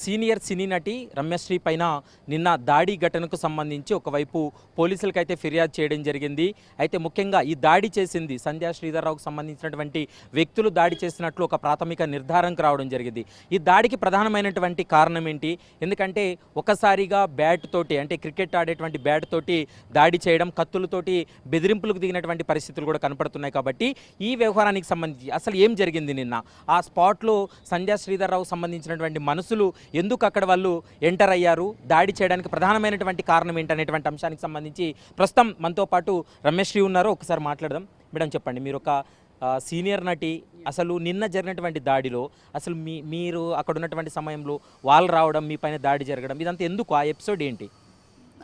Senior సినీ నటి రమ్యశ్రీ పైన నిన్న దాడి ఘటనకు సంబంధించి ఒకవైపు పోలీసులకైతే ఫిర్యాదు చేయడం జరిగింది. అయితే ముఖ్యంగా ఈ దాడి చేసింది సంధ్యా శ్రీధర్రావుకు సంబంధించినటువంటి వ్యక్తులు దాడి చేసినట్లు ఒక ప్రాథమిక నిర్ధారణకు రావడం జరిగింది. ఈ దాడికి ప్రధానమైనటువంటి కారణం ఏంటి? ఎందుకంటే ఒకసారిగా బ్యాట్ తోటి అంటే క్రికెట్ ఆడేటువంటి బ్యాట్ తోటి దాడి చేయడం, కత్తులతోటి బెదిరింపులకు దిగినటువంటి పరిస్థితులు కూడా కనపడుతున్నాయి. కాబట్టి ఈ వ్యవహారానికి సంబంధించి అసలు ఏం జరిగింది నిన్న ఆ స్పాట్లో సంధ్యా శ్రీధర్రావుకు సంబంధించినటువంటి మనుషులు ఎందుకు అక్కడ వాళ్ళు ఎంటర్ అయ్యారు, దాడి చేయడానికి ప్రధానమైనటువంటి కారణం ఏంటనేటువంటి అంశానికి సంబంధించి ప్రస్తుతం మనతో పాటు రమ్యశ్రీ ఉన్నారు. ఒకసారి మాట్లాడదాం. మేడం చెప్పండి, మీరు ఒక సీనియర్ నటి, అసలు నిన్న జరిగినటువంటి దాడిలో అసలు మీరు అక్కడ ఉన్నటువంటి సమయంలో వాళ్ళు రావడం, మీ పైన దాడి జరగడం, ఇదంతా ఎందుకు? ఆ ఎపిసోడ్ ఏంటి?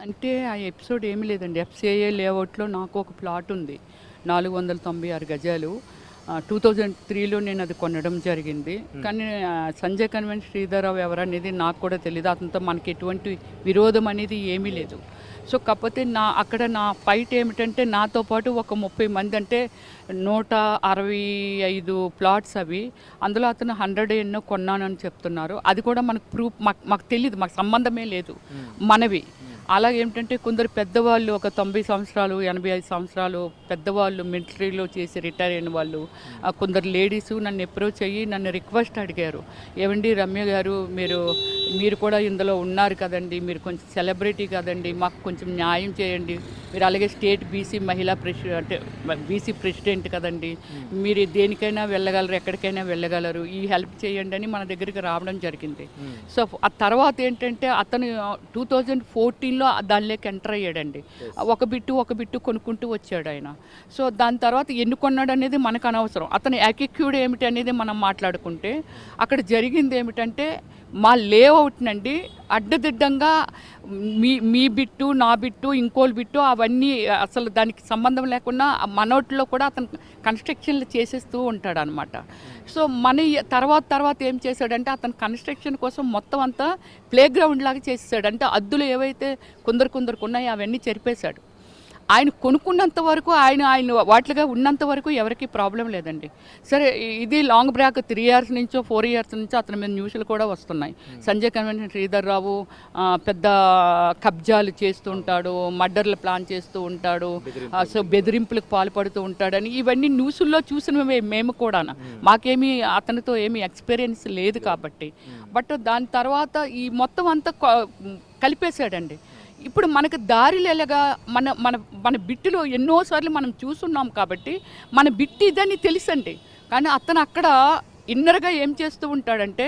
అంటే ఆ ఎపిసోడ్ ఏమీ లేదండి. ఎఫ్సిఐఏ లేఅవుట్లో నాకు ఒక ప్లాట్ ఉంది, 496 గజాలు. 2003లో నేను అది కొనడం జరిగింది. కానీ సంజయ్ కన్వెన్షన్ శ్రీధర్రావు ఎవరనేది నాకు కూడా తెలియదు. అతనితో మనకి ఎటువంటి విరోధం అనేది ఏమీ లేదు. సో కాకపోతే అక్కడ నా ఫైట్ ఏమిటంటే, నాతో పాటు ఒక 30 మంది, అంటే 165 ప్లాట్స్ అవి. అందులో అతను 100 ఎన్నో కొన్నానని చెప్తున్నారు. అది కూడా మనకు ప్రూఫ్ మాకు తెలియదు, మాకు సంబంధమే లేదు మనవి. అలాగేమిటంటే కొందరు పెద్దవాళ్ళు, ఒక 90 సంవత్సరాలు 85 సంవత్సరాలు పెద్దవాళ్ళు, మిలిటరీలో చేసి రిటైర్ అయిన వాళ్ళు, కొందరు లేడీసు నన్ను అప్రోచ్ అయ్యి నన్ను రిక్వెస్ట్ అడిగారు, ఏమండి రమ్య గారు, మీరు కూడా ఇందులో ఉన్నారు కదండి, మీరు కొంచెం సెలబ్రిటీ కదండి, మాకు కొంచెం న్యాయం చేయండి, మీరు అలాగే స్టేట్ బీసీ మహిళా అంటే బీసీ ప్రెసిడెంట్ కదండి, మీరు దేనికైనా వెళ్ళగలరు, ఎక్కడికైనా వెళ్ళగలరు, ఈ హెల్ప్ చేయండి అని మన దగ్గరికి రావడం జరిగింది. సో ఆ తర్వాత ఏంటంటే అతను 2014లో దానిలోకి ఎంటర్ అయ్యాడండి. ఒక బిట్టు కొనుక్కుంటూ వచ్చాడు ఆయన. సో దాని తర్వాత ఎన్ని కొన్నాడు అనేది మనకు అనవసరం. అతని యాటిట్యూడ్ ఏమిటి అనేది మనం మాట్లాడుకుంటే, అక్కడ జరిగింది ఏమిటంటే, మా లేఅవుట్నండి అడ్డదిడ్డంగా మీ బిట్టు, నా బిట్టు, ఇంకోల్ బిట్టు, అవన్నీ అసలు దానికి సంబంధం లేకుండా మనోట్లో కూడా అతను కన్స్ట్రక్షన్లు చేసేస్తూ ఉంటాడు అనమాట. సో మన తర్వాత ఏం చేశాడంటే, అతను కన్స్ట్రక్షన్ కోసం మొత్తం అంతా ప్లే గ్రౌండ్ లాగా చేసేసాడు. అంటే అద్దులు ఏవైతే కొందరికి ఉన్నాయో అవన్నీ చెరిపేశాడు. ఆయన కొనుక్కున్నంత వరకు, ఆయన వాటిగా ఉన్నంత వరకు ఎవరికి ప్రాబ్లం లేదండి. సరే, ఇది లాంగ్ బ్రాక్ 3 ఇయర్స్ నుంచో 4 ఇయర్స్ నుంచో అతని మీద న్యూస్లు కూడా వస్తున్నాయి. సంజయ్ కన్వెన్షన్ శ్రీధర్రావు పెద్ద కబ్జాలు చేస్తూ ఉంటాడు, మర్డర్లు ప్లాన్ చేస్తూ ఉంటాడు, సో బెదిరింపులకు పాల్పడుతూ ఉంటాడని ఇవన్నీ న్యూస్ల్లో చూసినవే మేము కూడా. మాకేమీ అతనితో ఏమీ ఎక్స్పీరియన్స్ లేదు కాబట్టి. బట్ దాని తర్వాత ఈ మొత్తం అంతా కలిపేశాడండి. ఇప్పుడు మనకు దారిలేలాగా మన బిట్టులో ఎన్నోసార్లు మనం చూస్తున్నాం కాబట్టి మన బిట్టి ఇదని తెలుసండి. కానీ అతను అక్కడ ఇన్నర్గా ఏం చేస్తూ ఉంటాడంటే,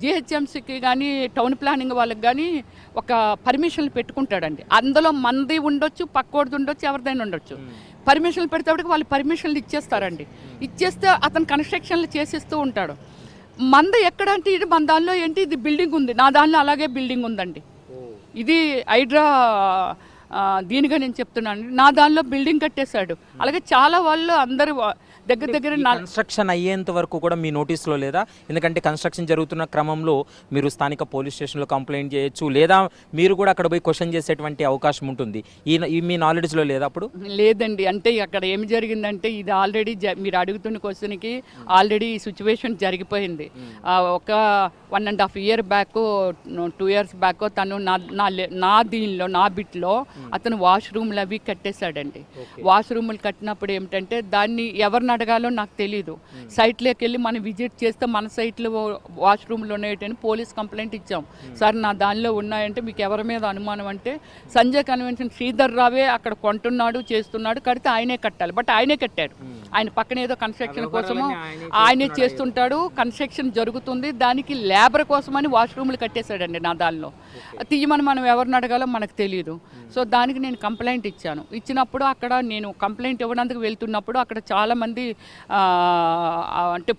జిహెచ్ఎంసీకి కానీ టౌన్ ప్లానింగ్ వాళ్ళకి కానీ ఒక పర్మిషన్లు పెట్టుకుంటాడండి. అందులో మంది ఉండొచ్చు, పక్కోడిది ఉండొచ్చు, ఎవరిదైనా ఉండొచ్చు. పర్మిషన్లు పెడితేప్పటికి వాళ్ళు పర్మిషన్లు ఇచ్చేస్తారండి. ఇచ్చేస్తే అతను కన్స్ట్రక్షన్లు చేసేస్తూ ఉంటాడు. మంద ఎక్కడ అంటే, ఇది మన దానిలో ఏంటి, ఇది బిల్డింగ్ ఉంది, నా దానిలో అలాగే బిల్డింగ్ ఉందండి. ఇది హైడ్రా దీనిగా నేను చెప్తున్నాను. నా దానిలో బిల్డింగ్ కట్టేశాడు. అలాగే చాలా వాళ్ళు అందరూ దగ్గర కన్స్ట్రక్షన్ అయ్యేంత వరకు కూడా మీ నోటీస్లో లేదా? ఎందుకంటే కన్స్ట్రక్షన్ జరుగుతున్న క్రమంలో మీరు స్థానిక పోలీస్ స్టేషన్లో కంప్లైంట్ చేయొచ్చు, లేదా మీరు కూడా అక్కడ పోయి క్వశ్చన్ చేసేటువంటి అవకాశం ఉంటుంది. ఈ మీ నాలెడ్జ్లో లేదా? అప్పుడు లేదండి. అంటే అక్కడ ఏమి జరిగిందంటే, ఇది ఆల్రెడీ మీరు అడుగుతున్న క్వశ్చన్కి ఆల్రెడీ ఈ సిచ్యువేషన్ జరిగిపోయింది. ఒక 1.5 ఇయర్ బ్యాక్, 2 ఇయర్స్ బ్యాక్ తను నా దీనిలో, నా బిట్లో అతను వాష్రూమ్లు అవి కట్టేశాడండి. వాష్రూములు కట్టినప్పుడు ఏమిటంటే, దాన్ని ఎవరిని అడగాలో నాకు తెలీదు. సైట్లోకి వెళ్ళి మనం విజిట్ చేస్తే మన సైట్లో వాష్రూమ్లు ఉన్నాయని పోలీస్ కంప్లైంట్ ఇచ్చాం. సార్ నా దానిలో ఉన్నాయంటే మీకు ఎవరి మీద అనుమానం అంటే, సంజయ్ కన్వెన్షన్ శ్రీధర్రావే అక్కడ కొంటున్నాడు, చేస్తున్నాడు, కడితే ఆయనే కట్టాలి. బట్ ఆయనే కట్టాడు. ఆయన పక్కన ఏదో కన్స్ట్రక్షన్ కోసము ఆయనే చేస్తుంటాడు, కన్స్ట్రక్షన్ జరుగుతుంది, దానికి లేబర్ కోసమని వాష్రూమ్లు కట్టేశాడండి నా దానిలో. తీయమని మనం ఎవరిని అడగాలో మనకు తెలియదు. సో దానికి నేను కంప్లైంట్ ఇచ్చాను. ఇచ్చినప్పుడు అక్కడ నేను కంప్లైంట్ ఇవ్వడానికి వెళ్తున్నప్పుడు అక్కడ చాలామంది అంటే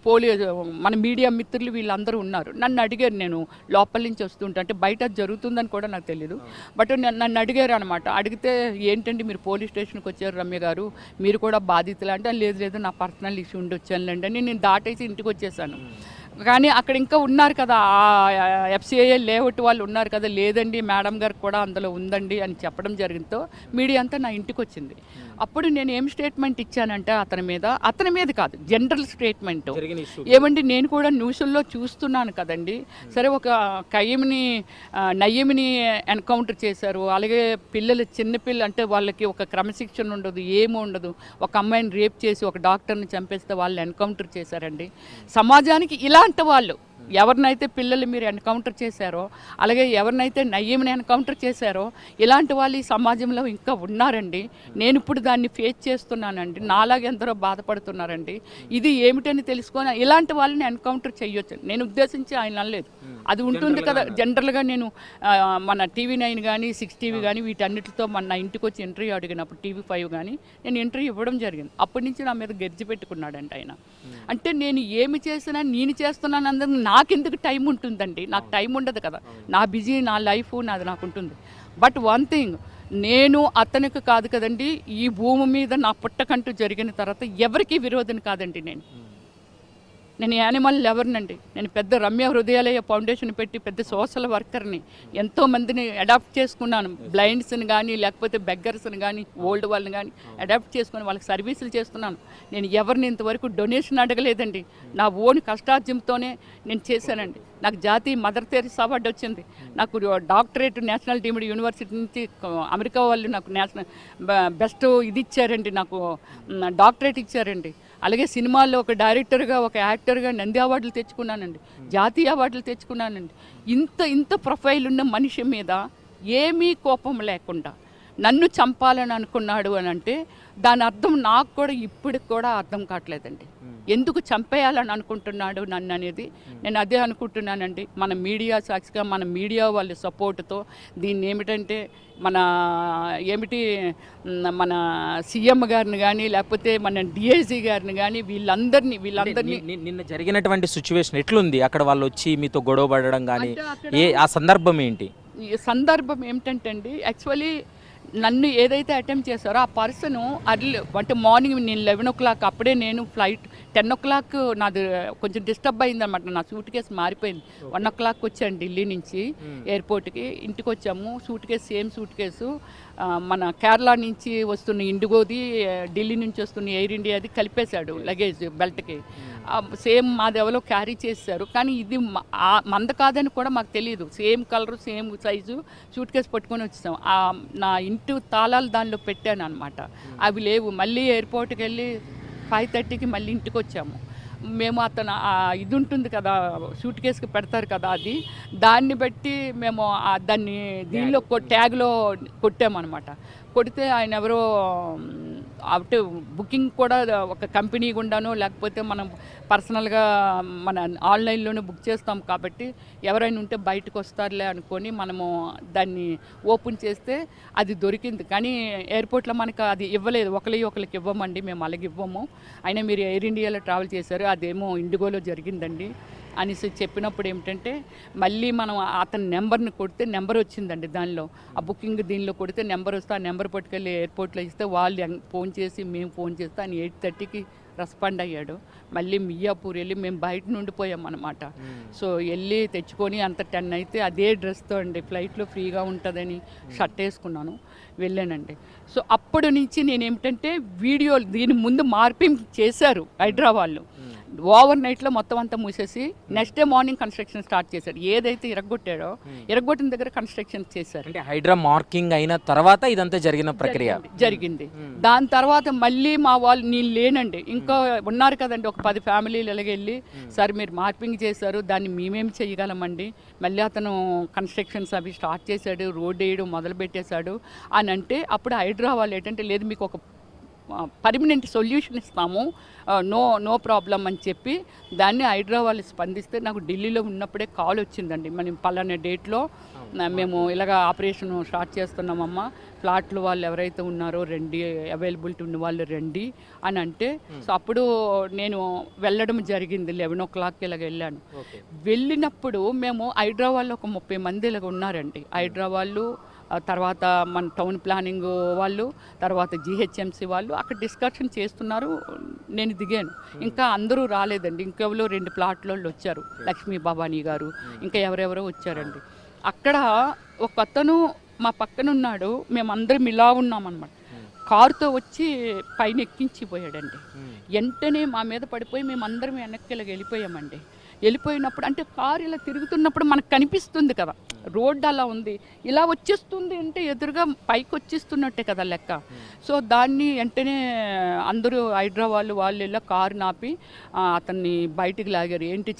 మన మీడియా మిత్రులు వీళ్ళందరూ ఉన్నారు. నన్ను అడిగారు, నేను లోపల నుంచి వస్తుంటా, అంటే బయట జరుగుతుందని కూడా నాకు తెలియదు. బట్ నన్ను అడిగారు అనమాట. అడిగితే, ఏంటండి మీరు పోలీస్ స్టేషన్కి వచ్చారు రమ్య గారు, మీరు కూడా బాధితులు అంటే, లేదు నా పర్సనల్ ఇష్యూ ఉండి వచ్చానులేండి అని నేను దాటేసి ఇంటికి వచ్చేసాను. కానీ అక్కడ ఇంకా ఉన్నారు కదా, ఎఫ్సిఐఏ లేఅవుట్ వాళ్ళు ఉన్నారు కదా, లేదండి మేడం గారు కూడా అందులో ఉందండి అని చెప్పడం జరిగిందో మీడియా అంతా నా ఇంటికి వచ్చింది. అప్పుడు నేను ఏం స్టేట్మెంట్ ఇచ్చానంటే అతని మీద కాదు, జనరల్ స్టేట్మెంట్. జరిగిన ఇష్యూ ఏమండి నేను కూడా న్యూస్ల్లో చూస్తున్నాను కదండి. సరే, ఒక నయ్యమిని ఎన్కౌంటర్ చేశారు. అలాగే చిన్నపిల్లలు అంటే వాళ్ళకి ఒక క్రమశిక్షణ ఉండదు, ఏమీ ఉండదు. ఒక అమ్మాయిని రేప్ చేసి ఒక డాక్టర్ని చంపేస్తే వాళ్ళు ఎన్కౌంటర్ చేశారండి. సమాజానికి ఇలాంటి వాళ్ళు ఎవరినైతే పిల్లలు మీరు ఎన్కౌంటర్ చేశారో, అలాగే ఎవరినైతే నయ్యమిని ఎన్కౌంటర్ చేశారో, ఇలాంటి వాళ్ళు ఈ సమాజంలో ఇంకా ఉన్నారండి. నేను ఇప్పుడు దాన్ని ఫేస్ చేస్తున్నానండి. నాలాగే ఎందరో బాధపడుతున్నారండి. ఇది ఏమిటని తెలుసుకొని ఇలాంటి వాళ్ళని ఎన్కౌంటర్ చేయొచ్చు. నేను ఉద్దేశించి ఆయన అనలేదు, అది ఉంటుంది కదా జనరల్గా. నేను మన TV9 కానీ 6 TV కానీ వీటన్నిటితో మన ఇంటికి వచ్చి ఇంటర్వ్యూ అడిగినప్పుడు TV5 కానీ నేను ఇంటర్వ్యూ ఇవ్వడం జరిగింది. అప్పటి నుంచి నా మీద గెరిచి పెట్టుకున్నాడండి ఆయన. అంటే నేను ఏమి చేసినా నేను చేస్తున్నాను అందరూ నాకెందుకు టైం ఉంటుందండి? నాకు టైం ఉండదు కదా, నా బిజీ, నా లైఫ్ నాది నాకు ఉంటుంది. బట్ వన్ థింగ్, నేను అతనికి కాదు కదండి, ఈ భూమి మీద నా పుట్టకంటూ జరిగిన తర్వాత ఎవరికీ విరోధం కాదండి. నేను యానిమల్ లవర్నండి. నేను పెద్ద రమ్య హృదయాలయ ఫౌండేషన్ పెట్టి పెద్ద సోషల్ వర్కర్ని. ఎంతోమందిని అడాప్ట్ చేసుకున్నాను. బ్లైండ్స్ని కానీ లేకపోతే బెగ్గర్స్ని కానీ ఓల్డ్ వాళ్ళని కానీ అడాప్ట్ చేసుకుని వాళ్ళకి సర్వీసులు చేస్తున్నాను. నేను ఎవరిని ఇంతవరకు డొనేషన్ అడగలేదండి. నా ఓన్ కష్టార్జంతోనే నేను చేశానండి. నాకు జాతీయ మదర్ తెరీసా అవార్డు వచ్చింది. నాకు డాక్టరేట్ నేషనల్ డీమ్డ్ యూనివర్సిటీ నుంచి అమెరికా వాళ్ళు నాకు నేషనల్ బెస్ట్ ఇది ఇచ్చారండి, నాకు డాక్టరేట్ ఇచ్చారండి. అలాగే సినిమాల్లో ఒక డైరెక్టర్గా, ఒక యాక్టర్గా నంది అవార్డులు తెచ్చుకున్నానండి, జాతీయ అవార్డులు తెచ్చుకున్నానండి. ఇంత ప్రొఫైల్ ఉన్న మనిషి మీద ఏమీ కోపం లేకుండా నన్ను చంపాలని అనుకున్నాడు అని అంటే దాని అర్థం నాకు కూడా ఇప్పటికి కూడా అర్థం కావట్లేదండి. ఎందుకు చంపేయాలని అనుకుంటున్నాడు నన్ను అనేది నేను అదే అనుకుంటున్నానండి. మన మీడియా సాక్షిగా, మన మీడియా వాళ్ళ సపోర్టుతో దీన్ని ఏమిటంటే మన సీఎం గారిని కానీ లేకపోతే మన డిఐజీ గారిని కానీ వీళ్ళందరినీ నిన్న జరిగినటువంటి సిచ్యువేషన్ ఎట్లుంది? అక్కడ వాళ్ళు వచ్చి మీతో గొడవ పడడం కానీ ఆ సందర్భం ఏంటి? ఈ సందర్భం ఏమిటంటే అండి, యాక్చువల్లీ నన్ను ఏదైతే అటెంప్ట్ చేశారో ఆ పర్సన్ అంటే మార్నింగ్ నేను 11 o'clock, అప్పుడే నేను ఫ్లైట్ 10 o'clock నాది కొంచెం డిస్టర్బ్ అయిందన్నమాట. నా సూట్ కేసు మారిపోయింది. 1 o'clock వచ్చాను ఢిల్లీ నుంచి ఎయిర్పోర్ట్కి. ఇంటికి వచ్చాము. సేమ్ సూట్ కేసు మన కేరళ నుంచి వస్తున్న ఇండిగోది, ఢిల్లీ నుంచి వస్తున్న ఎయిర్ ఇండియాది కలిపేశాడు లగేజ్ బెల్ట్కి. సేమ్ మాది ఎవరో క్యారీ చేశారు, కానీ ఇది మంద కాదని కూడా మాకు తెలియదు. Same colour, same size suit case పట్టుకొని వచ్చేసాం. నా ఇంటి తాళాలు దానిలో పెట్టాను అనమాట. అవి లేవు. మళ్ళీ ఎయిర్పోర్ట్కి వెళ్ళి 5:30కి మళ్ళీ ఇంటికి వచ్చాము. మేము అతను ఇది ఉంటుంది కదా, సూట్ కేసుకి పెడతారు కదా, దాన్ని బట్టి మేము దాన్ని దీనిలో ట్యాగ్లో కొట్టామన్నమాట. కొడితే ఆయన ఎవరో అంటే బుకింగ్ కూడా ఒక కంపెనీ గుండానో లేకపోతే మనం పర్సనల్గా మన ఆన్లైన్లోనే బుక్ చేస్తాం కాబట్టి ఎవరైనా ఉంటే బయటకు వస్తారులే అనుకొని మనము దాన్ని ఓపెన్ చేస్తే అది దొరికింది. కానీ ఎయిర్పోర్ట్లో మనకు అది ఇవ్వలేదు. ఒకరికి ఇవ్వమండి, మేము అలాగే ఇవ్వము. అయినా మీరు ఎయిర్ ఇండియాలో ట్రావెల్ చేశారు, అదేమో ఇండిగోలో జరిగిందండి అనేసి చెప్పినప్పుడు ఏమిటంటే మళ్ళీ మనం అతని నెంబర్ని కొడితే నెంబర్ వచ్చిందండి. దానిలో ఆ బుకింగ్ దీనిలో కొడితే నెంబర్ వస్తే ఆ నెంబర్ పట్టుకెళ్ళి ఎయిర్పోర్ట్లో ఇస్తే వాళ్ళు ఫోన్ చేసి మేము ఫోన్ చేస్తే ఆయన 8:30కి రెస్పాండ్ అయ్యాడు. మళ్ళీ మియాపూర్ వెళ్ళి మేము బయట నుండి పోయామన్నమాట. సో వెళ్ళి తెచ్చుకొని అంత 10 అయితే అదే డ్రెస్తో అండి ఫ్లైట్లో ఫ్రీగా ఉంటుందని షర్ట్ వేసుకున్నాను, వెళ్ళానండి. సో అప్పటి నుంచి నేను ఏమిటంటే వీడియోలు దీని ముందు మార్పింగ్ చేశారు హైదరాబాద్లో. ఓవర్ నైట్లో మొత్తం అంతా మూసేసి next day morning construction start చేశారు. ఏదైతే ఇరగొట్టాడో ఇరగొట్టిన దగ్గర కన్స్ట్రక్షన్ చేశారు. అంటే హైడ్రా మార్కింగ్ అయిన తర్వాత ఇదంతా జరిగిన ప్రక్రియ జరిగింది. దాని తర్వాత మళ్ళీ మా వాళ్ళు నేను లేనండి, ఇంకా ఉన్నారు కదండి ఒక 10 ఫ్యామిలీలు ఎలాగెళ్ళి, సార్ మీరు మార్పింగ్ చేశారు, దాన్ని మేమేమి చేయగలమండి. మళ్ళీ అతను కన్స్ట్రక్షన్స్ అవి స్టార్ట్ చేశాడు, రోడ్ వేయడం మొదలు పెట్టేశాడు అని అంటే అప్పుడు హైడ్రా వాళ్ళు ఏంటంటే లేదు మీకు ఒక పర్మనెంట్ సొల్యూషన్ ఇస్తాము, నో ప్రాబ్లం అని చెప్పి దాన్ని హైడ్రా వాళ్ళు స్పందిస్తే నాకు ఢిల్లీలో ఉన్నప్పుడే కాల్ వచ్చిందండి. మనం పలానా డేట్లో మేము ఇలాగ ఆపరేషన్ స్టార్ట్ చేస్తున్నామమ్మా, ఫ్లాట్లు వాళ్ళు ఎవరైతే ఉన్నారో రండి, అవైలబిలిటీ ఉన్న వాళ్ళు రండి అని అంటే సో అప్పుడు నేను వెళ్ళడం జరిగింది. 11 o'clock ఇలాగ వెళ్ళాను. వెళ్ళినప్పుడు మేము హైడ్రా వాళ్ళు ఒక 30 మంది ఇలాగ ఉన్నారండి. హైడ్రా వాళ్ళు, తర్వాత మన టౌన్ ప్లానింగ్ వాళ్ళు, తర్వాత GHMC వాళ్ళు అక్కడ డిస్కషన్ చేస్తున్నారు. నేను దిగాను. ఇంకా అందరూ రాలేదండి. ఇంకెవరో 2 ప్లాట్ల వచ్చారు, లక్ష్మీ భవానీ గారు, ఇంకా ఎవరెవరో వచ్చారండి. అక్కడ ఒక అతను మా పక్కన ఉన్నాడు, మేమందరం ఇలా ఉన్నామన్నమాట. కారుతో వచ్చి పైన ఎక్కించిపోయాడండి. వెంటనే మా మీద పడిపోయి మేమందరం వెనక్కి ఇలా వెళ్ళిపోయామండి. వెళ్ళిపోయినప్పుడు అంటే కారు ఇలా తిరుగుతున్నప్పుడు మనకు కనిపిస్తుంది కదా, రోడ్డు అలా ఉంది, ఇలా వచ్చేస్తుంది అంటే ఎదురుగా పైకి వచ్చేస్తున్నట్టే కదా లెక్క. సో దాన్ని వెంటనే అందరూ హైదరాబాద్ వాళ్ళు ఇలా కారు నాపి అతన్ని బయటికి లాగారు. ఏంటి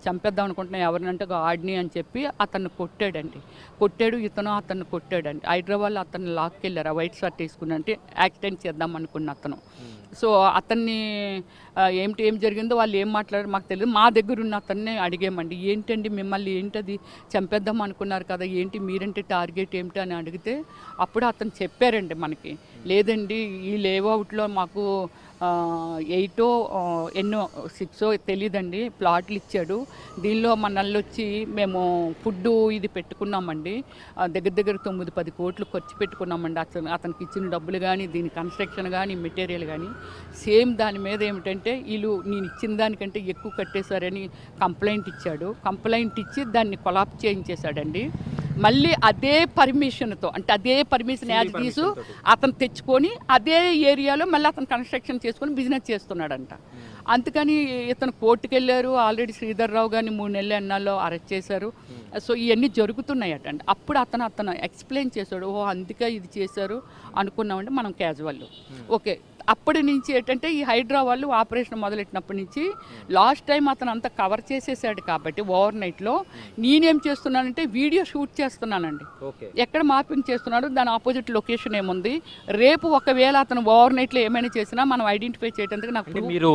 చంపేద్దాం అనుకుంటున్నా ఎవరినంటే ఆడిని అని చెప్పి అతన్ని కొట్టాడండి. అతన్ని కొట్టాడండి. హైదరాబాద్లో అతన్ని లాక్కెళ్ళారు. ఆ వైట్ షర్ట్ వేసుకుని అంటే యాక్సిడెంట్ చేద్దాం అనుకున్న అతను. సో అతన్ని ఏం జరిగిందో వాళ్ళు ఏం మాట్లాడారు మాకు తెలియదు. మా దగ్గర ఉన్న అతన్ని అడిగామండి, ఏంటండి మిమ్మల్ని ఏంటది చంపేద్దాం అనుకున్నారు కదా, ఏంటి మీరంటే టార్గెట్ ఏమిటి అని అడిగితే అప్పుడు అతను చెప్పారండి మనకి, లేదండి ఈ లేఅవుట్లో మాకు 8 ఎన్నో 6 తెలియదండి ప్లాట్లు ఇచ్చాడు. దీనిలో మనల్ని వచ్చి మేము ఫుడ్డు ఇది పెట్టుకున్నామండి. దగ్గర 9-10 కోట్లు ఖర్చు పెట్టుకున్నామండి. అతనికి ఇచ్చిన డబ్బులు కానీ దీని కన్స్ట్రక్షన్ కానీ మెటీరియల్ కానీ సేమ్ దాని మీద ఏమిటంటే వీళ్ళు నేను ఇచ్చిన దానికంటే ఎక్కువ కట్టేశారని కంప్లైంట్ ఇచ్చాడు. కంప్లైంట్ ఇచ్చి దాన్ని కొలాప్స్ చేయించేశాడండి. మళ్ళీ అదే పర్మిషన్తో అంటే అదే పర్మిషన్ యాజ్ తీసు అతను తెచ్చుకొని అదే ఏరియాలో మళ్ళీ అతను కన్స్ట్రక్షన్ చేసుకొని బిజినెస్ చేస్తున్నాడంట. అందుకని ఇతను కోర్టుకు వెళ్ళారు. ఆల్రెడీ శ్రీధర్ రావు గారిని 3 నెలల ఎన్నాల్లో అరెస్ట్ చేశారు. సో ఇవన్నీ జరుగుతున్నాయట అండి. అప్పుడు అతను ఎక్స్ప్లెయిన్ చేశాడు, అందుకే ఇది చేశారు అనుకున్నామంటే మనం క్యాజువల్ ఓకే. అప్పటి నుంచి ఏంటంటే ఈ హైదరాబాద్లో ఆపరేషన్ మొదలెట్టినప్పటి నుంచి లాస్ట్ టైం అతను అంతా కవర్ చేసేసాడు కాబట్టి ఓవర్ నైట్లో నేనేం చేస్తున్నానంటే వీడియో షూట్ చేస్తున్నానండి. ఎక్కడ మార్పింగ్ చేస్తున్నాడు దాని ఆపోజిట్ లొకేషన్ ఏముంది, రేపు ఒకవేళ అతను ఓవర్ నైట్లో ఏమైనా చేసినా మనం ఐడెంటిఫై చేయడానికి నాకు మీరు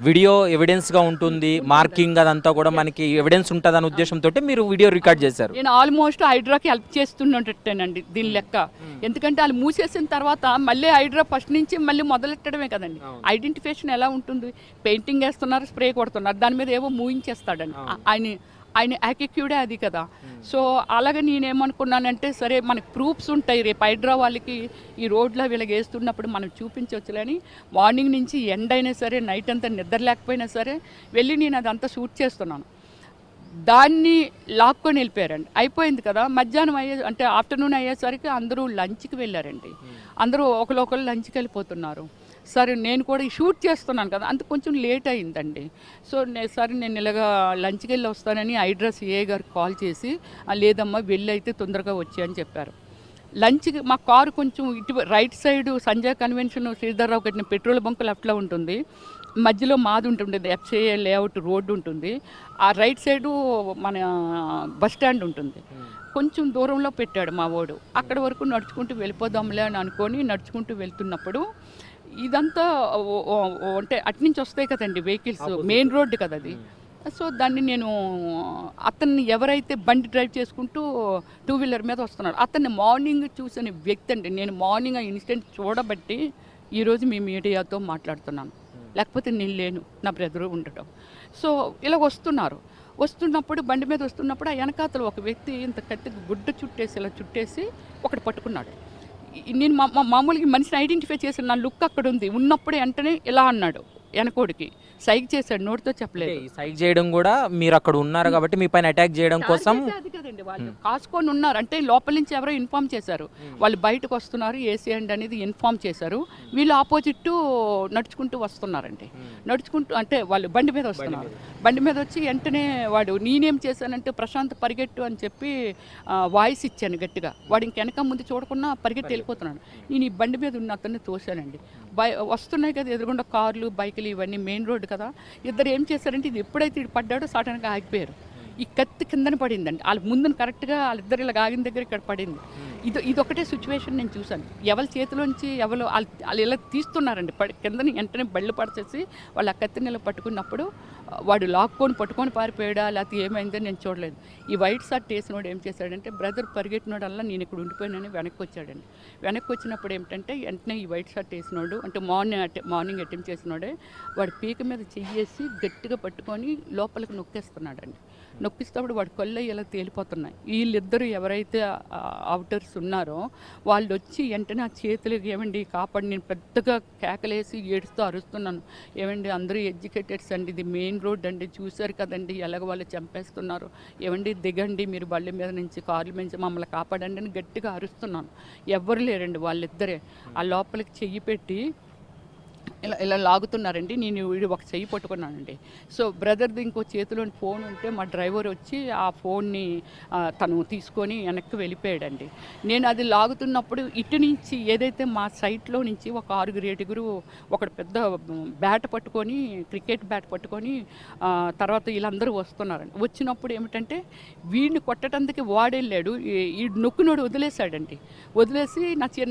వీడియో ఎవిడెన్స్గా ఉంటుంది, మార్కింగ్ అదంతా కూడా మనకి ఎవిడెన్స్ ఉంటుంది అనే ఉద్దేశంతో మీరు వీడియో రికార్డ్ చేశారు. నేను ఆల్మోస్ట్ హైడ్రాకి హెల్ప్ చేస్తున్నట్టేనండి దీని లెక్క. ఎందుకంటే వాళ్ళు మూసేసిన తర్వాత మళ్ళీ హైడ్రా ఫస్ట్ నుంచి మళ్ళీ మొదలెట్టడమే కదండి. ఐడెంటిఫికేషన్ ఎలా ఉంటుంది, పెయింటింగ్ వేస్తున్నారు, స్ప్రే కొడుతున్నారు, దాని మీద ఏవో మూయించేస్తాడండి. ఆయన యాటిట్యూడే అది కదా. సో అలాగే నేనేమనుకున్నానంటే సరే మనకి ప్రూఫ్స్ ఉంటాయి, రేపు హైడ్రా వాళ్ళకి ఈ రోడ్లో వీళ్ళకి వేస్తున్నప్పుడు మనం చూపించవచ్చులని మార్నింగ్ నుంచి ఎండ్ అయినా సరే నైట్ అంతా నిద్ర లేకపోయినా సరే వెళ్ళి నేను అదంతా షూట్ చేస్తున్నాను. దాన్ని లాక్కొని వెళ్ళిపోయారండి. అయిపోయింది కదా, మధ్యాహ్నం అంటే ఆఫ్టర్నూన్ అయ్యేసరికి అందరూ లంచ్కి వెళ్ళారండి. అందరూ ఒకరు లంచ్కి వెళ్ళిపోతున్నారు. సరే నేను కూడా షూట్ చేస్తున్నాను కదా, అంత కొంచెం లేట్ అయిందండి. సో సరే నేను ఇలాగా లంచ్కి వెళ్ళి వస్తానని హైడ్రా సిఏ గారికి కాల్ చేసి, లేదమ్మా వెళ్ళి అయితే తొందరగా వచ్చి అని చెప్పారు. లంచ్కి మా కారు కొంచెం ఇటు right side Sanjay convention Sridhar Rao కట్టిన పెట్రోల్ బంక్ లెఫ్ట్లో ఉంటుంది, మధ్యలో మాది ఉంటుంది ఎఫ్సిఏ లేఅవుట్ రోడ్డు ఉంటుంది, ఆ రైట్ సైడు మన బస్ స్టాండ్ ఉంటుంది. కొంచెం దూరంలో పెట్టాడు మా వాడు. అక్కడ వరకు నడుచుకుంటూ వెళ్ళిపోదాంలే అని అనుకొని నడుచుకుంటూ వెళ్తున్నప్పుడు ఇదంతా అంటే అట్నుంచి వస్తాయి కదండి వెహికల్స్, మెయిన్ రోడ్డు కదా అది. సో దాన్ని నేను అతన్ని ఎవరైతే బండి డ్రైవ్ చేసుకుంటూ 2 వీలర్ మీద వస్తున్నాడు అతన్ని మార్నింగ్ చూసిన వ్యక్తి అండి. నేను మార్నింగ్ ఆ ఇన్సిడెంట్ చూడబట్టి ఈరోజు మీ మీడియాతో మాట్లాడుతున్నాను, లేకపోతే నేను లేను, నా బ్రదరు ఉండటం. సో ఇలా వస్తున్నప్పుడు బండి మీద వస్తున్నప్పుడు ఆ వెనకాతలు ఒక వ్యక్తి ఇంత కత్తికి గుడ్డ చుట్టేసి ఇలా చుట్టేసి ఒకటి పట్టుకున్నాడు. నేను మామూలుగా మనిషిని ఐడెంటిఫై చేసిన నా లుక్ అక్కడ ఉంది ఉన్నప్పుడు వెంటనే ఇలా అన్నాడు, వెనకోడికి సైగ్ చేశాడు, నోటితో చెప్పలేదు. సైగ్ చేయడం కూడా మీరు అక్కడ ఉన్నారు కాబట్టి మీ పైన అటాక్ చేయడం కోసం అది కదండి, వాళ్ళు కాసుకొని ఉన్నారు అంటే లోపల నుంచి ఎవరో ఇన్ఫార్మ్ చేశారు, వాళ్ళు బయటకు వస్తున్నారు ఏసీ అండ్ అనేది ఇన్ఫార్మ్ చేశారు. వీళ్ళు ఆపోజిట్ నడుచుకుంటూ వస్తున్నారండి. నడుచుకుంటూ అంటే వాళ్ళు బండి మీద వస్తున్నారు. బండి మీద వచ్చి వెంటనే వాడు నేనేం చేశానంటే ప్రశాంత్ పరిగెట్టు అని చెప్పి వాయిస్ ఇచ్చాను గట్టిగా. వాడు ఇంకెనక ముందు చూడకుండా పరిగెట్టి వెళ్ళిపోతున్నాడు. నేను ఈ బండి మీద ఉన్న అతన్ని తోశానండి. వస్తున్నాయి కదా ఎదురుగుండా కార్లు బైకులు ఇవన్నీ మెయిన్ రోడ్డు కదా. ఇద్దరు ఏం చేశారంటే ఇది ఎప్పుడైతే ఇది పడ్డాడో సడన్గా ఆగిపోయారు. ఈ కత్తి కిందన పడిందండి, వాళ్ళ ముందున కరెక్ట్గా వాళ్ళిద్దరు ఇలా ఆగిన దగ్గర ఇక్కడ పడింది. ఇదొకటే సిచ్యువేషన్ నేను చూశాను. ఎవరి చేతిలోంచి వాళ్ళు ఇలా తీస్తున్నారండి కిందని, వెంటనే బళ్ళు పడిచేసి వాళ్ళు ఆ కత్తిని ఇలా పట్టుకున్నప్పుడు వాడు పట్టుకొని పారిపోయాడా లేకపోతే ఏమైందో నేను చూడలేదు. ఈ వైట్ షర్ట్ వేసినోడు ఏం చేశాడంటే బ్రదర్ పరిగెట్టినోడల్లా నేను ఇక్కడ ఉండిపోయినని వెనక్కి వచ్చాడండి. వెనక్కి వచ్చినప్పుడు ఏమిటంటే వెంటనే ఈ వైట్ షర్ట్ వేసినోడు అంటే మార్నింగ్ అటెంప్ట్ చేసినోడే వాడు పీక మీద చెయ్యేసి గట్టిగా పట్టుకొని లోపలికి నొక్కేస్తున్నాడండి. నొక్కిస్తేప్పుడు వాడి కళ్ళు ఇలా తేలిపోతున్నాయి. వీళ్ళిద్దరూ ఎవరైతే అవుటర్స్ ఉన్నారో వాళ్ళు వచ్చి వెంటనే ఆ చేతులకి ఏమండి కాపాడి, నేను పెద్దగా కేకలేసి ఏడుస్తూ అరుస్తున్నాను, ఏమండి అందరూ ఎడ్యుకేటెడ్స్ అండి, ఇది మెయిన్ రోడ్ అండి, చూశారు కదండి ఎలాగ వాళ్ళు చంపేస్తున్నారు, ఏమండి దిగండి మీరు బళ్ళ మీద నుంచి, కార్ల నుంచి మమ్మల్ని కాపాడండి అని గట్టిగా అరుస్తున్నాను. ఎవ్వరు లేరండి, వాళ్ళిద్దరే ఆ లోపలికి చెయ్యి పెట్టి ఇలా ఇలా లాగుతున్నారండి. నేను వీడు ఒక చెయ్యి పట్టుకున్నానండి. సో బ్రదర్ది ఇంకో చేతిలోని ఫోన్ ఉంటే మా డ్రైవర్ వచ్చి ఆ ఫోన్ని తను తీసుకొని వెనక్కి వెళ్ళిపోయాడండి. నేను అది లాగుతున్నప్పుడు ఇటు నుంచి ఏదైతే మా సైట్లో నుంచి ఒక 6-7 ఒకడు పెద్ద బ్యాట్ పట్టుకొని, క్రికెట్ బ్యాట్ పట్టుకొని తర్వాత వీళ్ళందరూ వస్తున్నారండి. వచ్చినప్పుడు ఏమిటంటే వీడిని కొట్టడానికి వాడెళ్ళాడు, ఈ నొక్కునోడు వదిలేశాడండి. వదిలేసి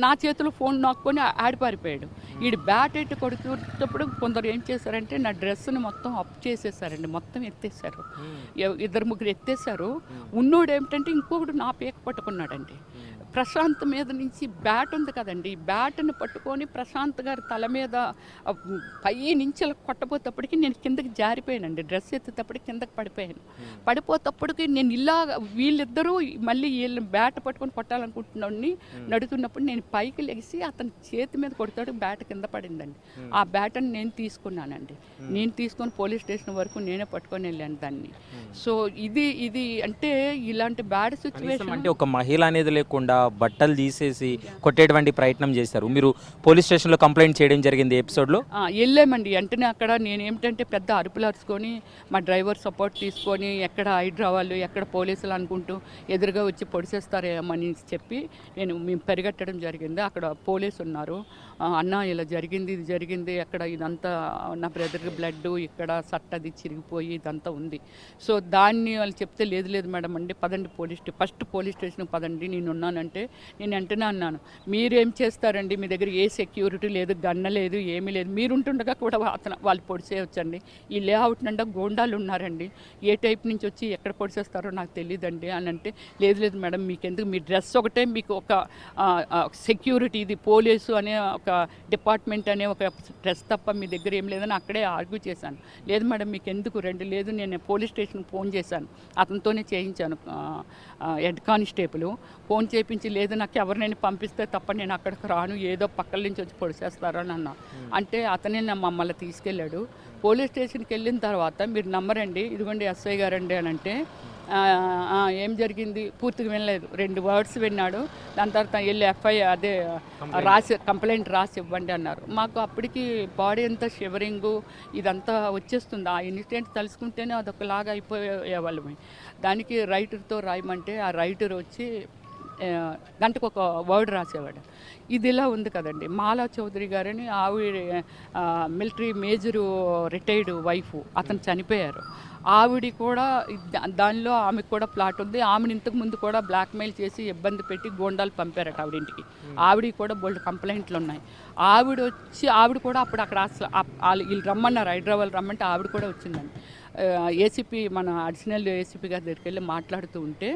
నా చేతిలో ఫోన్ నొక్కొని ఆడిపారిపోయాడు. వీడు బ్యాట్ ఎట్టు కొడుతున్నప్పుడు కొందరు ఏం చేశారంటే నా డ్రెస్ని మొత్తం అప్ చేసేసారండి, మొత్తం ఎత్తేసారు, 2-3 ఎత్తేసారు. ఉన్నోడు ఏమిటంటే ఇంకొకడు నా పేక పట్టుకున్నాడండి. ప్రశాంత్ మీద నుంచి బ్యాట్ ఉంది కదండి, బ్యాట్ని పట్టుకొని ప్రశాంత్ గారి తల మీద పై నుంచి అలా కొట్టబోతప్పటికి నేను కిందకి జారిపోయానండి. డ్రెస్ ఎత్తేటప్పటికి కిందకి పడిపోయాను. పడిపోతప్పటికి నేను ఇలా వీళ్ళిద్దరూ మళ్ళీ వీళ్ళని బ్యాట్ పట్టుకొని కొట్టాలనుకుంటున్నాడిని నడుతున్నప్పుడు నేను పైకి లెగిసి అతని చేతి మీద కొడతాడు, బ్యాట్ కింద పడిందండి. ఆ బ్యాట్ని నేను తీసుకున్నానండి. నేను తీసుకొని పోలీస్ స్టేషన్ వరకు నేనే పట్టుకొని వెళ్ళాను దాన్ని. సో ఇది అంటే ఇలాంటి బ్యాడ్ సిచ్యువేషన్ అంటే ఒక మహిళ అనేది లేకుండా బట్టలు తీసేసి కొట్టేటువంటి ప్రయత్నం చేశారు. మీరు పోలీస్ స్టేషన్లో కంప్లైంట్ చేయడం జరిగింది ఎపిసోడ్లో? వెళ్ళామండి. వెంటనే అక్కడ నేను ఏమిటంటే పెద్ద అరుపులు అరుచుకొని మా డ్రైవర్ సపోర్ట్ తీసుకొని ఎక్కడ హైదరాబాద్ ఎక్కడ పోలీసులు అనుకుంటూ ఎదురుగా వచ్చి పొడిచేస్తారేమని చెప్పి మేము పరిగెట్టడం జరిగింది. అక్కడ పోలీసు ఉన్నారు. అన్న ఇలా జరిగింది, ఇది జరిగింది, అక్కడ ఇదంతా నా బ్రదర్కి బ్లడ్, ఇక్కడ సట్టది చిరిగిపోయి ఇదంతా ఉంది. సో దాన్ని వాళ్ళు చెప్తే లేదు లేదు మేడం అండి, పదండి ఫస్ట్ పోలీస్ స్టేషన్కి పదండి, నేను ఉన్నానంటే నేను వెంటనే అన్నాను, మీరేం చేస్తారండి, మీ దగ్గర ఏ సెక్యూరిటీ లేదు, గన్న లేదు, ఏమీ లేదు, మీరుంటుండగా కూడా వాళ్ళు పొడిచేయొచ్చండి. ఈ లేఅవుట్ నిండా గోండాలు ఉన్నారండి, ఏ టైప్ నుంచి వచ్చి ఎక్కడ పొడిచేస్తారో నాకు తెలియదండి అని అంటే, లేదు లేదు మేడం మీకెందుకు, మీ డ్రెస్ ఒకటే మీకు ఒక సెక్యూరిటీ, ఇది పోలీసు అనే ఒక డిపార్ట్మెంట్ అనే ఒక డ్రెస్ తప్ప మీ దగ్గర ఏం లేదని అక్కడే ఆర్గ్యూ చేశాను. లేదు మేడం మీకు ఎందుకు రండి, లేదు నేను పోలీస్ స్టేషన్కి ఫోన్ చేశాను, అతనితోనే చేయించాను, హెడ్ కానిస్టేబుల్ ఫోన్ చేయించి, లేదు నాకు ఎవరినైనా పంపిస్తే తప్ప నేను అక్కడికి రాను, ఏదో పక్కల నుంచి వచ్చి పొడిచేస్తారో అని అన్నా. అంటే అతనే మమ్మల్ని తీసుకెళ్ళాడు. పోలీస్ స్టేషన్కి వెళ్ళిన తర్వాత మీరు నమ్మరండి, ఇదిగోండి ఎస్ఐ గారండి అని అంటే, ఏం జరిగింది పూర్తిగా వినలేదు, 2 వర్డ్స్ విన్నాడు. దాని తర్వాత వెళ్ళి అదే కంప్లైంట్ రాసి ఇవ్వండి అన్నారు. మాకు అప్పటికి బాడీ అంతా షివరింగు ఇదంతా వచ్చేస్తుంది. ఆ ఇన్సిడెంట్ తలుసుకుంటేనే అదొకలాగా అయిపోయేవాళ్ళమే. దానికి రైటర్తో రాయమంటే ఆ రైటర్ వచ్చి గంటకు ఒక వర్డ్ రాసేవాడు. ఇది ఇలా ఉంది కదండి. మాలా చౌదరి గారని ఆవిడ మిలిటరీ మేజరు రిటైర్డ్ వైఫ్, అతను చనిపోయారు. ఆవిడ కూడా దానిలో ఆమెకు కూడా ప్లాట్ ఉంది. ఆమెను ఇంతకుముందు కూడా బ్లాక్మెయిల్ చేసి ఇబ్బంది పెట్టి గోండాలు పంపారట ఆవిడింటికి. ఆవిడ కూడా బోల్డ్ కంప్లైంట్లు ఉన్నాయి. ఆవిడ కూడా అప్పుడు అక్కడ వీళ్ళు రమ్మన్నారు, హైదరాబాద్ రమ్మంటే ఆవిడ కూడా వచ్చిందండి. ఏసీపీ మన అడిషనల్ ఏసీపీ గారి దగ్గరికి వెళ్ళి మాట్లాడుతూ ఉంటే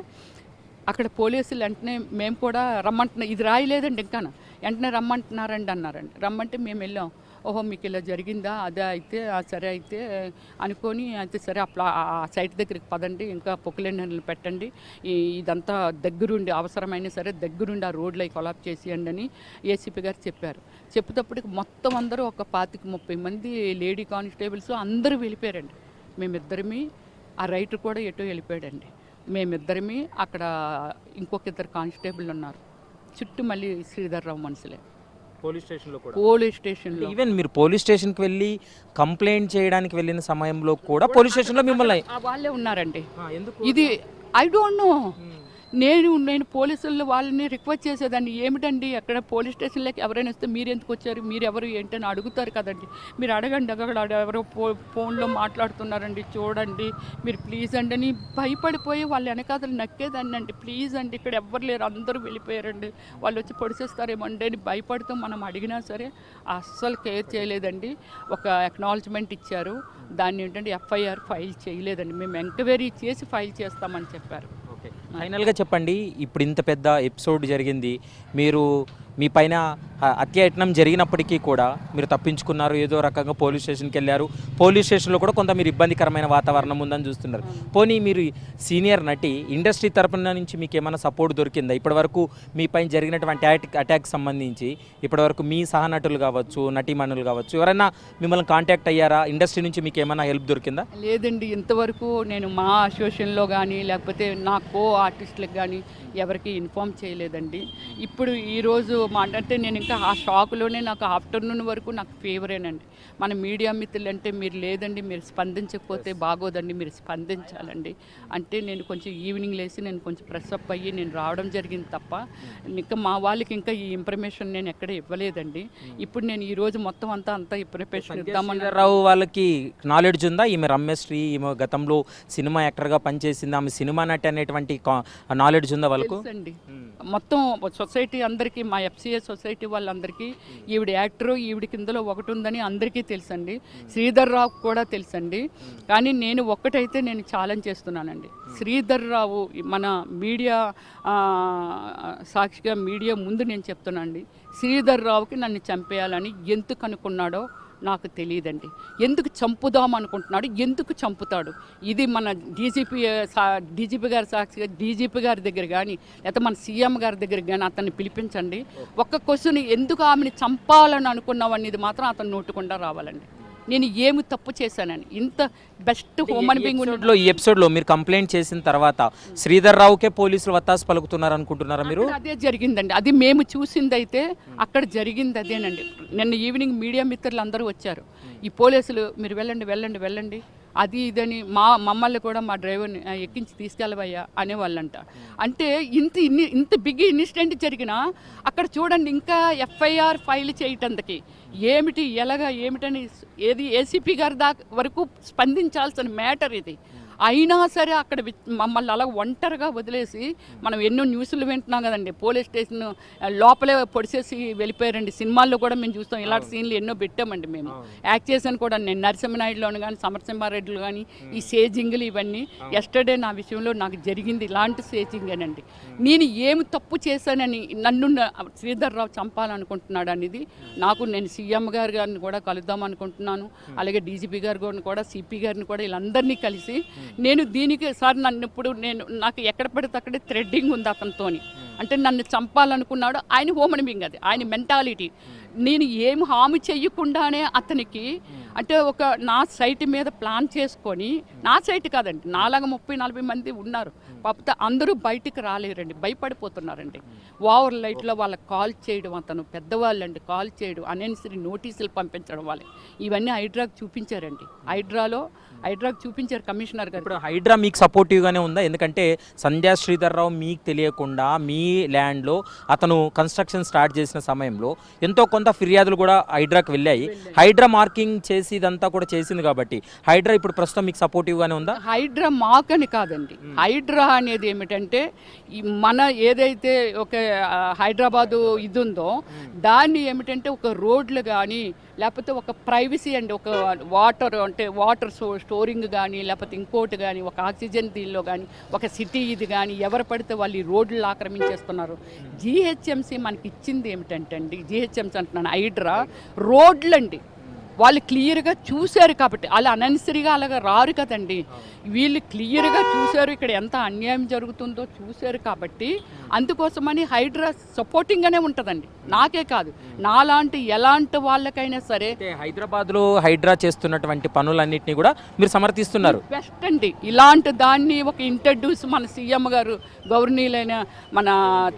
అక్కడ పోలీసులు వెంటనే మేము కూడా రమ్మంటున్నా, ఇది రాయలేదండి ఇంకా, వెంటనే రమ్మంటున్నారండి అన్నారండి. రమ్మంటే మేము వెళ్ళాం. ఓహో మీకు ఇలా జరిగిందా, అదే అయితే సరే అయితే అనుకొని, అయితే సరే ఆ సైట్ దగ్గరికి పదండి, ఇంకా పొక్కులెన్నెలు పెట్టండి, ఇదంతా దగ్గరుండి అవసరమైనా సరే దగ్గరుండి ఆ రోడ్లో కొలాప్ చేసేయండి అని ఏసీపీ గారు చెప్పారు. చెప్పేటప్పటికి మొత్తం అందరూ ఒక 25-30 మంది లేడీ కానిస్టేబుల్స్ అందరూ వెళ్ళిపోయారండి. మేమిద్దరిమి, ఆ రైటర్ కూడా ఎటో వెళ్ళిపోయాడండి. మేమిద్దరిమి, అక్కడ ఇంకొక 2 కానిస్టేబుల్ ఉన్నారు. చుట్టూ మళ్ళీ శ్రీధర్రావు మనుషులే పోలీస్ స్టేషన్లో. ఈవెన్ మీరు పోలీస్ స్టేషన్కి వెళ్ళి కంప్లైంట్ చేయడానికి వెళ్ళిన సమయంలో కూడా పోలీస్ స్టేషన్లో మిమ్మల్ని వాళ్ళే ఉన్నారండి. ఇది ఐ డోంట్ నో. నేను పోలీసులు వాళ్ళని రిక్వెస్ట్ చేసేదాన్ని, ఏమిటండి అక్కడ పోలీస్ స్టేషన్లోకి ఎవరైనా వస్తే మీరు ఎందుకు వచ్చారు, మీరు ఎవరు ఏంటని అడుగుతారు కదండి, మీరు అడగండి, అక్కడ ఎవరో ఫోన్లో మాట్లాడుతున్నారండి చూడండి మీరు ప్లీజ్ అండి అని భయపడిపోయి వాళ్ళ వెనకాతలు నక్కేదాన్ని అండి. ప్లీజ్ అండి ఇక్కడ ఎవ్వరు లేరు, అందరూ వెళ్ళిపోయారండి, వాళ్ళు వచ్చి పొడిచేస్తారేమండి అని భయపడుతూ మనం అడిగినా సరే అస్సలు కేర్ చేయలేదండి. ఒక అక్నాలజ్మెంట్ ఇచ్చారు, దాన్ని ఏంటంటే ఎఫ్ఐఆర్ ఫైల్ చేయలేదండి, మేము ఎంక్వైరీ చేసి ఫైల్ చేస్తామని చెప్పారు. ఓకే. ఫైనల్గా చెప్పండి, ఇప్పుడు ఇంత పెద్ద ఎపిసోడ్ జరిగింది, మీరు మీ పైన అత్యాయత్నం జరిగినప్పటికీ కూడా మీరు తప్పించుకున్నారు, ఏదో రకంగా పోలీస్ స్టేషన్కి వెళ్ళారు, పోలీస్ స్టేషన్లో కూడా కొంత మీరు ఇబ్బందికరమైన వాతావరణం ఉందని చూస్తున్నారు. పోనీ మీరు సీనియర్ నటి, ఇండస్ట్రీ తరపున నుంచి మీకు ఏమైనా సపోర్ట్ దొరికిందా ఇప్పటివరకు మీ పైన జరిగినటువంటి అటాక్ సంబంధించి? ఇప్పటివరకు మీ సహనటులు కావచ్చు, నటీమణులు కావచ్చు, ఎవరైనా మిమ్మల్ని కాంటాక్ట్ అయ్యారా? ఇండస్ట్రీ నుంచి మీకు ఏమైనా హెల్ప్ దొరికిందా? లేదండి, ఇంతవరకు నేను మా అసోసియేషన్లో కానీ లేకపోతే నా కో ఆర్టిస్టులకు కానీ ఎవరికి ఇన్ఫామ్ చేయలేదండి. ఇప్పుడు ఈరోజు అంటే నేను ఇంకా ఆ షాక్లోనే, నాకు ఆఫ్టర్నూన్ వరకు నాకు ఫేవరేనండి. మన మీడియా మిత్రులు అంటే మీరు లేదండి, మీరు స్పందించకపోతే బాగోదండి, మీరు స్పందించాలండి అంటే నేను కొంచెం ఈవినింగ్ లేసి నేను కొంచెం ప్రెస్అప్ అయ్యి నేను రావడం జరిగింది తప్ప ఇంకా మా వాళ్ళకి ఇంకా ఈ ఇన్ఫర్మేషన్ నేను ఎక్కడ ఇవ్వలేదండి. ఇప్పుడు నేను ఈరోజు మొత్తం అంతా ఇన్ఫర్మేషన్ ఇద్దామని. రావు వాళ్ళకి నాలెడ్జ్ ఉందా? ఈమె రమ్యశ్రీ, ఈమె గతంలో సినిమా యాక్టర్గా పనిచేసింది, ఆమె సినిమా నటి అనేటువంటి నాలెడ్జ్ ఉందా వాళ్ళకు? అండి మొత్తం సొసైటీ అందరికీ, మా ఎఫ్సిఏ సొసైటీ వాళ్ళందరికీ ఈవిడ యాక్టరు, ఈవిడ కిందలో ఒకటి ఉందని అందరికీ తెలుసండి. శ్రీధర్ రావు కూడా తెలుసండి. కానీ నేను ఒక్కటైతే నేను ఛాలెంజ్ చేస్తున్నానండి, శ్రీధర్ రావు మన మీడియా సాక్షిగా మీడియా ముందు నేను చెప్తున్నానండి, శ్రీధర్ రావుకి నన్ను చంపేయాలని ఎందుకు అనుకున్నాడో నాకు తెలియదండి. ఎందుకు చంపుదాం అనుకుంటున్నాడు, ఎందుకు చంపుతాడు? ఇది మన డీజీపీ గారి సాక్షిగా డీజీపీ గారి దగ్గర కానీ లేకపోతే మన సీఎం గారి దగ్గర కానీ అతన్ని పిలిపించండి. ఒక్క క్వశ్చన్, ఎందుకు ఆమెను చంపాలని అనుకున్నావు అనేది మాత్రం అతను నోటుకుండా రావాలండి. నేను ఏమి తప్పు చేశానని, ఇంత బెస్ట్ హ్యూమన్ బీయింగ్ ఉన్నట్లో ఈ ఎపిసోడ్లో మీరు కంప్లైంట్ చేసిన తర్వాత శ్రీధర్ రావుకే పోలీసులు వత్తాసు పలుకుతున్నారు అనుకుంటున్నారా మీరు? అదే జరిగిందండి, అది మేము చూసింది అయితే అక్కడ జరిగింది అదేనండి. నిన్న ఈవినింగ్ మీడియా మిత్రులు అందరూ వచ్చారు, ఈ పోలీసులు మీరు వెళ్ళండి అది ఇదని మమ్మల్ని కూడా మా డ్రైవర్ని ఎక్కించి తీసుకెళ్ళవయ్యా అనేవాళ్ళంట. అంటే ఇంత బిగ్ ఇన్సిడెంట్ జరిగినా అక్కడ చూడండి ఇంకా ఎఫ్ఐఆర్ ఫైల్ చేయటందుకి ఏమిటని ఏది ఏసీపీ గారి దాకా వరకు స్పందించాల్సిన మ్యాటర్ ఇది. అయినా సరే అక్కడ మమ్మల్ని అలా ఒంటరిగా వదిలేసి, మనం ఎన్నో న్యూస్లు వింటున్నాం కదండి, పోలీస్ స్టేషన్ లోపలే పొడిచేసి వెళ్ళిపోయారండి. సినిమాల్లో కూడా మేము చూస్తాం, ఇలాంటి సీన్లు ఎన్నో పెట్టామండి. మేము యాక్ట్ చేశాను కూడా, నేను నరసింహనాయుడులోను కానీ సమరసింహారెడ్డిలో కానీ ఈ సేజింగ్లు ఇవన్నీ. ఎస్టర్డే నా విషయంలో నాకు జరిగింది ఇలాంటి సేజింగేనండి. నేను ఏమి తప్పు చేశానని నన్ను శ్రీధర్ రావు చంపాలనుకుంటున్నాడు అనేది నేను సీఎం గారిని కూడా కలుద్దాం అనుకుంటున్నాను. అలాగే డీజీపీ గారిని కూడా, సిపి గారిని కూడా, వీళ్ళందరినీ కలిసి నేను దీనికి సార్ నన్ను ఇప్పుడు నాకు ఎక్కడ పడితే అక్కడే థ్రెడ్డింగ్ ఉంది అతనితోని. అంటే నన్ను చంపాలనుకున్నాడు, ఆయన హ్యూమన్ బీయింగ్, అది ఆయన మెంటాలిటీ. నేను ఏం హామీ చెయ్యకుండానే అతనికి అంటే ఒక నా సైట్ మీద ప్లాన్ చేసుకొని, నా సైట్ కాదండి, నాలాగా 30-40 మంది ఉన్నారు, కాకపోతే అందరూ బయటికి రాలేరండి, భయపడిపోతున్నారండి. ఓవర్ లైట్లో వాళ్ళకి కాల్ చేయడం, అతను పెద్దవాళ్ళండి కాల్ చేయడం, అనెసరీ నోటీసులు పంపించడం, వాళ్ళకి ఇవన్నీ హైడ్రాకి చూపించారండి. హైడ్రాకి చూపించారు కమిషనర్ గారు. ఇప్పుడు హైడ్రా మీకు సపోర్టివ్గానే ఉందా? ఎందుకంటే సంధ్యా శ్రీధర్ రావు మీకు తెలియకుండా మీ ల్యాండ్లో అతను కన్స్ట్రక్షన్ స్టార్ట్ చేసిన సమయంలో ఎంతో కొంత ఫిర్యాదులు కూడా హైడ్రాకి వెళ్ళాయి. హైడ్రా మార్కింగ్ చేసి ఇదంతా కూడా చేసింది కాబట్టి హైడ్రా ఇప్పుడు ప్రస్తుతం మీకు సపోర్టివ్గానే ఉందా? హైడ్రా మాకని కాదండి, హైడ్రా అనేది ఏమిటంటే మన ఏదైతే ఒక హైదరాబాదు ఇది ఉందో దాన్ని ఏమిటంటే ఒక రోడ్లు కానీ లేకపోతే ఒక ప్రైవసీ అండి, ఒక వాటర్ స్టోరింగ్ కానీ లేకపోతే ఇంకోటి కానీ, ఒక ఆక్సిజన్ దీనిలో కానీ, ఒక సిటీ ఇది కానీ ఎవరు పడితే వాళ్ళు ఈ రోడ్లు ఆక్రమించేస్తున్నారు. జిహెచ్ఎంసీ మనకి ఇచ్చింది ఏమిటంటే అండి, జిహెచ్ఎంసీ అంటున్నాను, హైడ్రా రోడ్లండి, వాళ్ళు క్లియర్గా చూశారు కాబట్టి, వాళ్ళు అనెసరీగా అలాగా రారు కదండి, వీళ్ళు క్లియర్గా చూశారు ఇక్కడ ఎంత అన్యాయం జరుగుతుందో చూశారు కాబట్టి అందుకోసమని హైడ్రా సపోర్టింగ్గానే ఉంటుందండి. నాకే కాదు, నాలాంటి ఎలాంటి వాళ్ళకైనా సరే. హైదరాబాద్లో హైడ్రా చేస్తున్నటువంటి పనులన్నింటినీ కూడా మీరు సమర్థిస్తున్నారు. బెస్ట్ అండి, ఇలాంటి దాన్ని ఒక ఇంట్రడ్యూస్ మన సీఎం గారు, గవర్నీలైన మన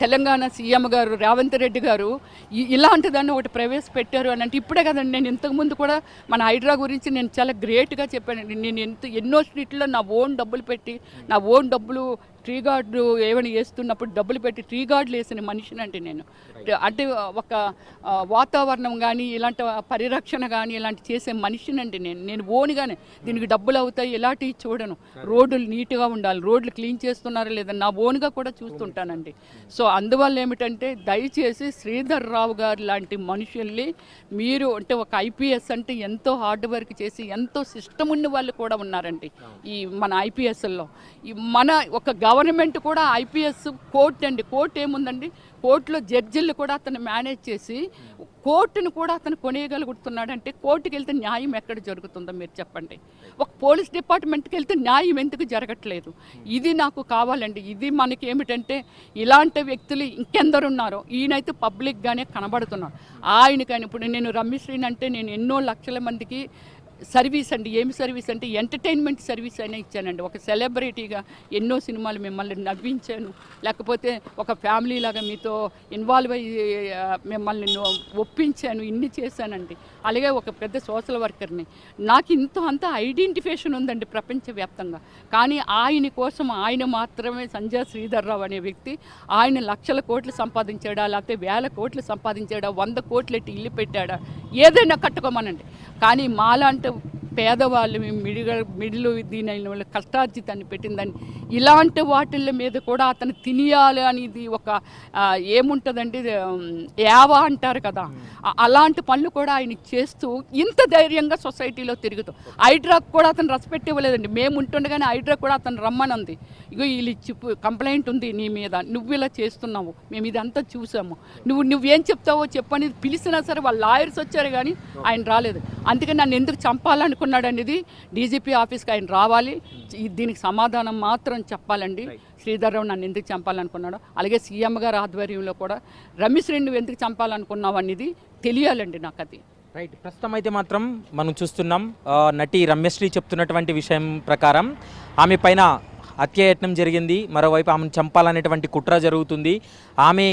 తెలంగాణ సీఎం గారు రేవంత్ రెడ్డి గారు ఇలాంటి దాన్ని ఒకటి ప్రవేశపెట్టారు అని అంటే ఇప్పుడే కదండి. నేను ఇంతకుముందు కూడా మన హైడ్రా గురించి నేను చాలా గ్రేట్గా చెప్పానండి. నేను ఎన్నో స్ట్రీట్లో నా ఓన్ డబ్బులు పెట్టి, నా ఓన్ డబ్బులు ట్రీ గార్డు ఏమైనా వేస్తున్నప్పుడు డబ్బులు పెట్టి ట్రీ గార్డులు వేసిన మనిషిని అంటే నేను. అంటే ఒక వాతావరణం కానీ ఇలాంటి పరిరక్షణ కానీ ఇలాంటి చేసే మనిషినండి నేను ఓన్గానే. దీనికి డబ్బులు అవుతాయి ఇలాంటివి చూడను, రోడ్లు నీట్గా ఉండాలి, రోడ్లు క్లీన్ చేస్తున్నారా లేదా నా ఓన్గా కూడా చూస్తుంటానండి. సో అందువల్ల ఏమిటంటే దయచేసి శ్రీధర్ రావు గారు లాంటి మనుషుల్ని మీరు అంటే ఒక ఐపీఎస్ అంటే ఎంతో హార్డ్ వర్క్ చేసి ఎంతో సిస్టమ్ ఉన్న వాళ్ళు కూడా ఉన్నారండి ఈ మన ఐపీఎస్లో. మన ఒక గవర్నమెంట్ కూడా ఐపీఎస్ కోర్టు అండి, కోర్టు ఏముందండి, కోర్టులో జడ్జిలు కూడా అతను మేనేజ్ చేసి కోర్టును కూడా అతను కొనేయగలుగుతున్నాడంటే కోర్టుకి వెళ్తే న్యాయం ఎక్కడ జరుగుతుందో మీరు చెప్పండి. ఒక పోలీస్ డిపార్ట్మెంట్కి వెళ్తే న్యాయం ఎందుకు జరగట్లేదు? ఇది నాకు కావాలండి. ఇది మనకి ఏమిటంటే ఇలాంటి వ్యక్తులు ఇంకెందరు ఉన్నారో, ఈయనైతే పబ్లిక్గానే కనబడుతున్నారు. ఆయనకని ఇప్పుడు నేను రమ్యశ్రీని అంటే నేను ఎన్నో లక్షల మందికి సర్వీస్ అండి, ఏమి సర్వీస్ అంటే ఎంటర్టైన్మెంట్ సర్వీస్ అయినా ఇచ్చానండి. ఒక సెలబ్రిటీగా ఎన్నో సినిమాలు మిమ్మల్ని నవ్వించాను, లేకపోతే ఒక ఫ్యామిలీ లాగా మీతో ఇన్వాల్వ్ అయ్యి మిమ్మల్ని ఒప్పించాను, ఇన్ని చేశానండి. అలాగే ఒక పెద్ద సోషల్ వర్కర్ని. నాకు అంత ఐడెంటిఫికేషన్ ఉందండి ప్రపంచవ్యాప్తంగా. కానీ ఆయన కోసం ఆయన మాత్రమే సంజయ్ శ్రీధర్ రావు అనే వ్యక్తి ఆయన లక్షల కోట్లు సంపాదించాడా, లేకపోతే వేల కోట్లు సంపాదించాడా, 100 కోట్లు ఎట్టి ఇల్లు పెట్టాడా, ఏదైనా కట్టుకోమనండి. కానీ మాలాంటి పేదవాళ్ళు మిడిల్ దీని వాళ్ళ కష్టార్జితాన్ని పెట్టిందని ఇలాంటి వాటిల మీద కూడా అతను తినియాలి అనేది ఒక ఏముంటుందండి, యావా అంటారు కదా, అలాంటి పనులు కూడా ఆయన చేస్తూ ఇంత ధైర్యంగా సొసైటీలో తిరుగుతూ హైడ్రాకు కూడా అతను రెస్పెక్ట్ ఇవ్వలేదండి. మేము ఉంటుండగానే హైడ్రా కూడా అతను రమ్మనంది. ఇగో వీళ్ళు ఇచ్చి కంప్లైంట్ ఉంది నీ మీద, నువ్వు ఇలా చేస్తున్నావు, మేము ఇదంతా చూసాము, నువ్వేం చెప్తావో చెప్పని పిలిచినా సరే వాళ్ళ లాయర్స్ వచ్చారు కానీ ఆయన రాలేదు. అందుకని నన్ను ఎందుకు చంపాలనుకున్నాడు అనేది డీజీపీ ఆఫీస్కి ఆయన రావాలి, దీనికి సమాధానం మాత్రం చెప్పాలండి. శ్రీధర్ రావు నన్ను ఎందుకు చంపాలనుకున్నాడో, అలాగే సీఎం గారి ఆధ్వర్యంలో కూడా రమేశ్వరిని నువ్వు ఎందుకు చంపాలనుకున్నావు అనేది తెలియాలండి నాకు. అది రైట్. ప్రస్తుతం అయితే మాత్రం మనం చూస్తున్నాం నటి రమ్యశ్రీ చెప్తున్నటువంటి విషయం ప్రకారం ఆమె పైన హత్యాయత్నం జరిగింది, మరోవైపు ఆమెను చంపాలనేటువంటి కుట్ర జరుగుతుంది. ఆమె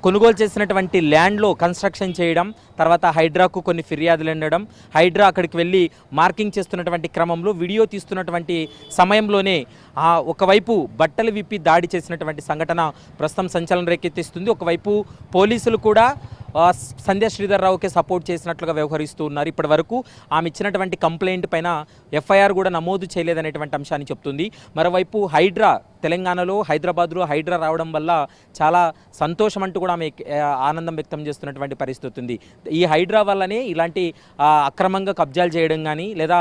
కొనుగోలు చేసినటువంటి ల్యాండ్లో కన్స్ట్రక్షన్ చేయడం, తర్వాత హైడ్రాకు కొన్ని ఫిర్యాదులు ఉండడం, హైడ్రా అక్కడికి వెళ్ళి మార్కింగ్ చేస్తున్నటువంటి క్రమంలో వీడియో తీస్తున్నటువంటి సమయంలోనే ఒకవైపు బట్టలు విప్పి దాడి చేసినటువంటి సంఘటన ప్రస్తుతం సంచలనం రేకెత్తిస్తుంది. ఒకవైపు పోలీసులు కూడా సంధ్యా శ్రీధర్ రావుకే సపోర్ట్ చేసినట్లుగా వ్యవహరిస్తూ ఉన్నారు. ఇప్పటి వరకు ఆమె ఇచ్చినటువంటి కంప్లైంట్ పైన ఎఫ్ఐఆర్ కూడా నమోదు చేయలేదనేటువంటి అంశాన్ని చెప్తుంది. మరోవైపు హైడ్రా తెలంగాణలో హైదరాబాద్లో హైడ్రా రావడం వల్ల చాలా సంతోషం అంటూ కూడా ఆమె ఆనందం వ్యక్తం చేస్తున్నటువంటి పరిస్థితి ఉంది. ఈ హైడ్రా వల్లనే ఇలాంటి అక్రమంగా కబ్జాలు చేయడం కానీ లేదా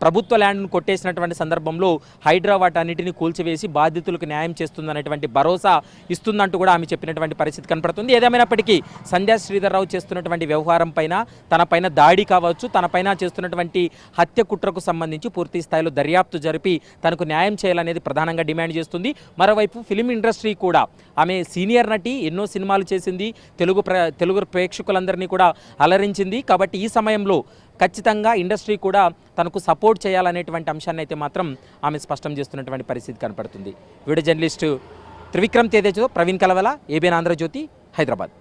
ప్రభుత్వ ల్యాండ్ను కొట్టేసినటువంటి సందర్భంలో హైడ్రా వాటన్నిటిని కూల్చివేసి బాధితులకు న్యాయం చేస్తుందనేటువంటి భరోసా ఇస్తుందంటూ కూడా ఆమె చెప్పినటువంటి పరిస్థితి కనపడుతుంది. ఏదేమైనప్పటికీ సంధ్యా శ్రీధర్ రావు చేస్తున్నటువంటి వ్యవహారం పైన, తనపైన దాడి కావచ్చు, తనపైన చేస్తున్నటువంటి హత్య కుట్రకు సంబంధించి పూర్తి స్థాయిలో దర్యాప్తు జరిపి తనకు న్యాయం చేయాలనేది ప్రధానంగా డిమాండ్ చేస్తుంది. మరోవైపు ఫిలిం ఇండస్ట్రీ కూడా, ఆమె సీనియర్ నటి, ఎన్నో సినిమాలు చేసింది, తెలుగు ప్రేక్షకులందరినీ కూడా అలరించింది. కాబట్టి ఈ సమయంలో ఖచ్చితంగా ఇండస్ట్రీ కూడా తనకు సపోర్ట్ చేయాలనేటువంటి అంశాన్ని అయితే మాత్రం ఆమె స్పష్టం చేస్తున్నటువంటి పరిస్థితి కనపడుతుంది. వీడియో జర్నలిస్టు త్రివిక్రమ్ తేజతో ప్రవీణ్ కలవల, ఏబిఎన్ ఆంధ్రజ్యోతి, హైదరాబాద్.